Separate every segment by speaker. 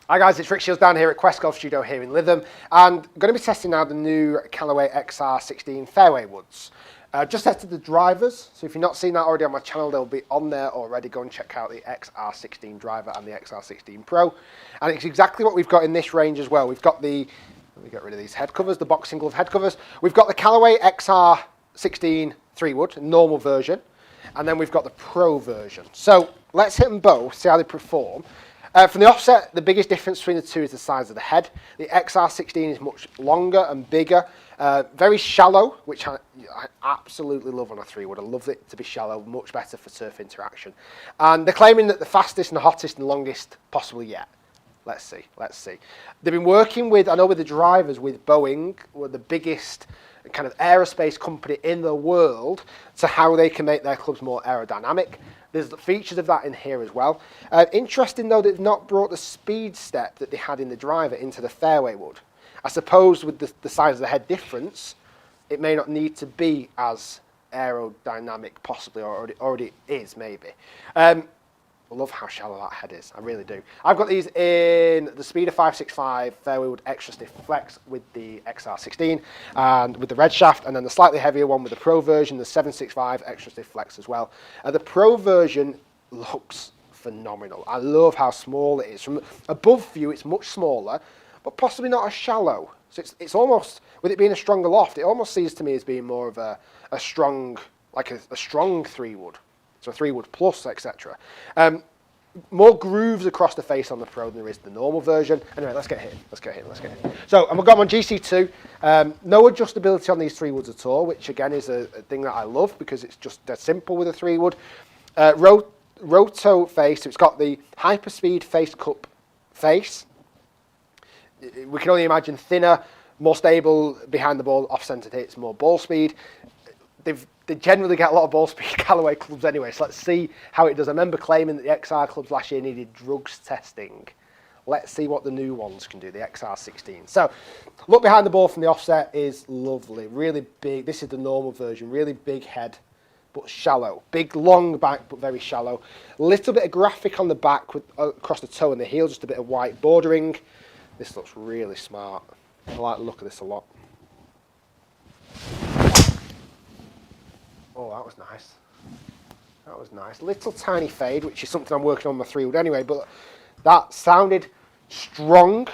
Speaker 1: Hi guys, it's Rick Shiels down here at Quest Golf Studio here in Lytham, and I'm going to be testing now the new Callaway XR16 Fairway woods. Just tested the drivers, so if you've not seen that already on my channel, they'll be on there already. Go and check out the XR16 driver and the XR16 Pro. And it's exactly what we've got in this range as well. We've got the, let me get rid of these head covers, the boxing glove head covers. We've got the Callaway XR16 3-wood, normal version, and then we've got the Pro version. So let's hit them both, see how they perform. From the offset, the biggest difference between the two is the size of the head. The XR16 is much longer and bigger, very shallow, which I absolutely love on a 3-wood. I love it to be shallow, much better for surf interaction. And they're claiming that the fastest and the hottest and longest possible yet. Let's see, let's see. They've been working with, I know with the drivers, with Boeing, who are the biggest kind of aerospace company in the world, to how they can make their clubs more aerodynamic. There's the features of that in here as well. Interesting though, they've not brought the speed step that they had in the driver into the fairway wood. I suppose with the size of the head difference, it may not need to be as aerodynamic possibly, or already is maybe. I love how shallow that head is, I really do. I've got these in the Speeder 565 Fairway Wood Extra Stiff Flex with the XR16 and with the red shaft, and then the slightly heavier one with the Pro version, the 765 Extra Stiff Flex as well. The Pro version looks phenomenal. I love how small it is. From above view, it's much smaller, but possibly not as shallow. So it's almost, with it being a stronger loft, it almost seems to me as being more of a strong, like a strong 3-wood. So a 3-wood plus, etc. More grooves across the face on the Pro than there is the normal version. Anyway, let's get hit. So, and we've got them on GC2. No adjustability on these 3-woods at all, which again is a thing that I love because it's just dead simple with a 3-wood. Roto face, so it's got the hyperspeed face cup face. We can only imagine thinner, more stable behind the ball, off-centered hits, more ball speed. They generally get a lot of ball speed Callaway clubs anyway, so let's see how it does. I remember claiming that the XR clubs last year needed drugs testing. Let's see what the new ones can do, the XR16. So, look behind the ball from the offset is lovely, really big. This is the normal version, really big head, but shallow. Big, long back, but very shallow. A little bit of graphic on the back with, across the toe and the heel, just a bit of white bordering. This looks really smart. I like the look of this a lot. Oh, that was nice. That was nice. Little tiny fade, which is something I'm working on my 3-wood anyway, but that sounded strong.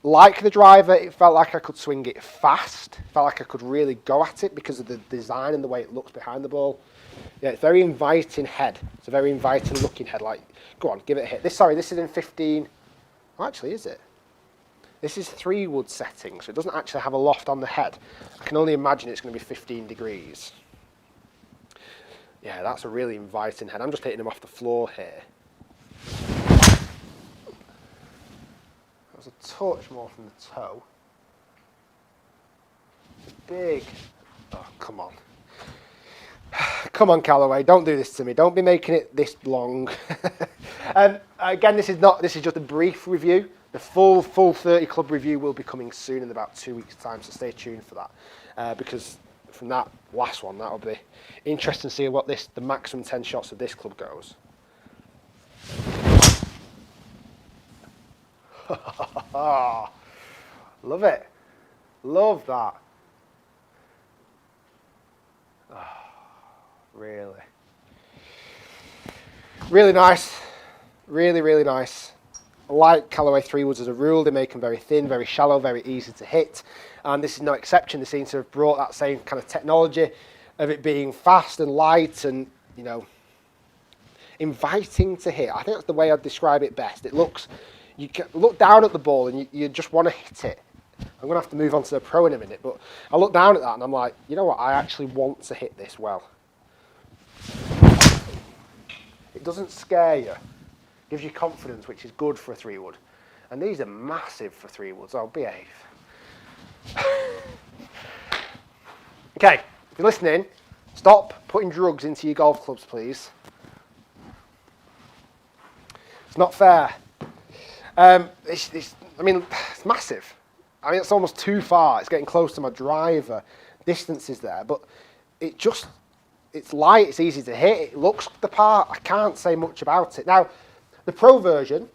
Speaker 1: Like the driver, it felt like I could swing it fast. It felt like I could really go at it because of the design and the way it looks behind the ball. Yeah, it's a very inviting head. It's a very inviting looking head. Like, go on, give it a hit. This is in 15. Oh, actually, is it? This is 3-wood setting, so it doesn't actually have a loft on the head. I can only imagine it's going to be 15 degrees. Yeah, that's a really inviting head. I'm just hitting him off the floor here. That was a touch more from the toe. Big. Oh, come on. Come on, Callaway, don't do this to me. Don't be making it this long. Again, this is just a brief review. The full 30 club review will be coming soon in about 2 weeks' time, so stay tuned for that. Because from that last one, that'll be interesting to see what the maximum 10 shots of this club goes. Love it. Love that. Oh, really. Really nice. Really, really nice. I like Callaway 3-woods as a rule. They make them very thin, very shallow, very easy to hit. And this is no exception. They seem to have brought that same kind of technology of it being fast and light and, you know, inviting to hit. I think that's the way I'd describe it best. It looks, you can look down at the ball and you just want to hit it. I'm going to have to move on to the Pro in a minute, but I look down at that and I'm like, you know what, I actually want to hit this well. It doesn't scare you. It gives you confidence, which is good for a 3-wood. And these are massive for 3-woods. Oh, behave. Okay, if you're listening, stop putting drugs into your golf clubs, please. It's not fair. I mean, it's massive. I mean, it's almost too far. It's getting close to my driver. Distance is there, but it's light, it's easy to hit, it looks the part. I can't say much about it. Now, the Pro version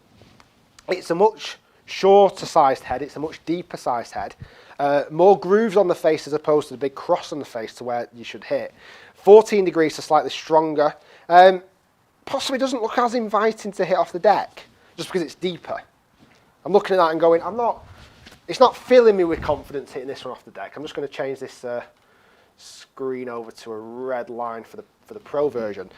Speaker 1: It's a much shorter sized head, it's a much deeper sized head. More grooves on the face as opposed to the big cross on the face to where you should hit. 14 degrees, so slightly stronger. Possibly doesn't look as inviting to hit off the deck, just because it's deeper. I'm looking at that and going, it's not filling me with confidence hitting this one off the deck. I'm just going to change this screen over to a red line for the Pro version.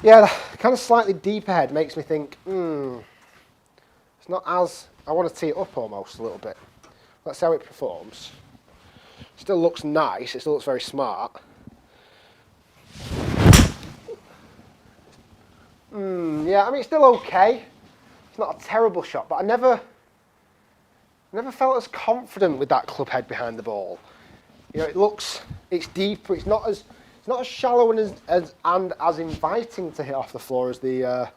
Speaker 1: Yeah, the kind of slightly deeper head makes me think, it's not as, I want to tee it up almost a little bit. Let's see how it performs. Still looks nice, it still looks very smart. Yeah, I mean, it's still okay. It's not a terrible shot, but I never felt as confident with that club head behind the ball. You know, it's deeper, it's not as shallow and as inviting to hit off the floor as the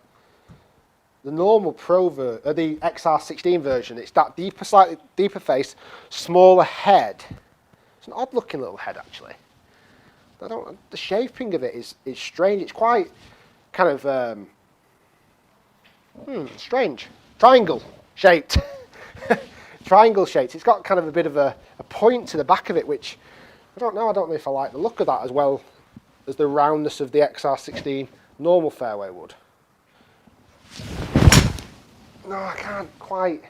Speaker 1: normal the XR16 version. It's that deeper, slightly deeper face, smaller head. It's an odd looking little head actually. The shaping of it is strange. It's quite kind of strange. Triangle shaped. Triangle shaped. It's got kind of a bit of a point to the back of it, which I don't know if I like the look of that as well as the roundness of the XR16 normal fairway wood. No, I can't quite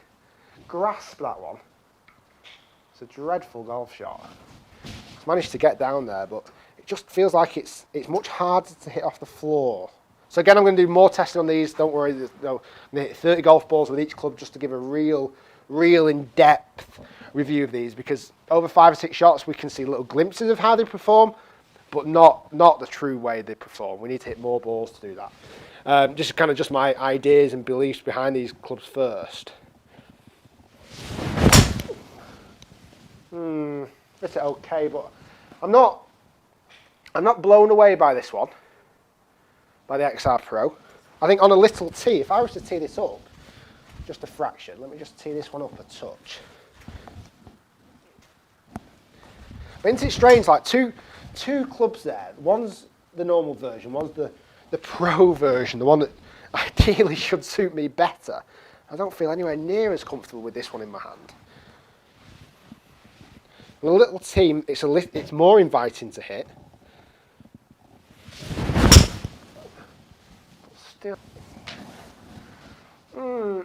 Speaker 1: grasp that one. It's a dreadful golf shot. I've managed to get down there, but it just feels like it's much harder to hit off the floor. So again, I'm going to do more testing on these. Don't worry, I'm going to hit 30 golf balls with each club just to give a real in-depth review of these, because over 5 or 6 shots we can see little glimpses of how they perform, but not the true way they perform. We need to hit more balls to do that. Just my ideas and beliefs behind these clubs first. It's okay, but I'm not blown away by this one, by the XR Pro. I think on a little tee, if I was to tee this up just a fraction, let me just tee this one up a touch. But isn't it strange, like two clubs there, one's the normal version, one's the Pro version, the one that ideally should suit me better. I don't feel anywhere near as comfortable with this one in my hand. With a little tee, it's more inviting to hit. Still,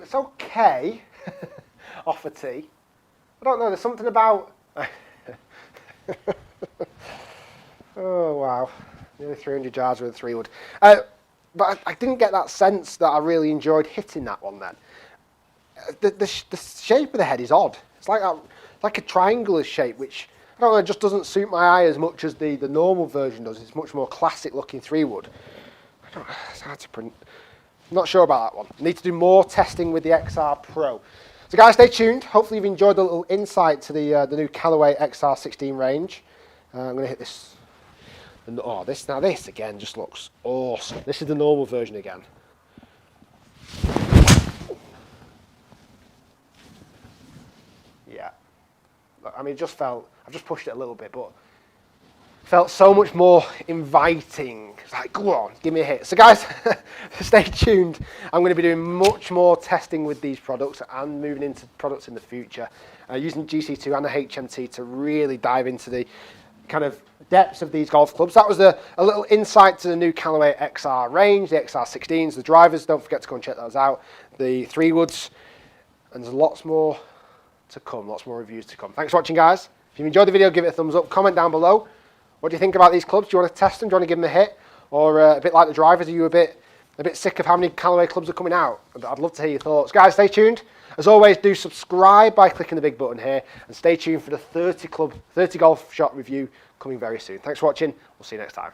Speaker 1: it's okay off a tee. I don't know, there's something about... Oh wow, nearly 300 yards with a 3-wood. But I didn't get that sense that I really enjoyed hitting that one then. The shape of the head is odd. It's like a triangular shape, which, I don't know, just doesn't suit my eye as much as the normal version does. It's much more classic looking 3-wood. It's hard to print. I'm not sure about that one. I need to do more testing with the XR Pro. So guys, stay tuned. Hopefully you've enjoyed the little insight to the new Callaway XR16 range. I'm going to hit this. Oh, this again just looks awesome. This is the normal version again. Yeah. I mean, I've just pushed it a little bit, but felt so much more inviting. It's like, go on, give me a hit. So guys, stay tuned. I'm going to be doing much more testing with these products and moving into products in the future, using GC2 and the HMT to really dive into the kind of depths of these golf clubs. That was a little insight to the new Callaway XR range, the XR16s, the drivers. Don't forget to go and check those out. The 3-woods, and there's lots more to come, lots more reviews to come. Thanks for watching, guys. If you enjoyed the video, give it a thumbs up. Comment down below. What do you think about these clubs? Do you want to test them? Do you want to give them a hit? Or a bit like the drivers, are you a bit sick of how many Callaway clubs are coming out? I'd love to hear your thoughts. Guys, stay tuned. As always, do subscribe by clicking the big button here, and stay tuned for the 30 golf shot review coming very soon. Thanks for watching. We'll see you next time.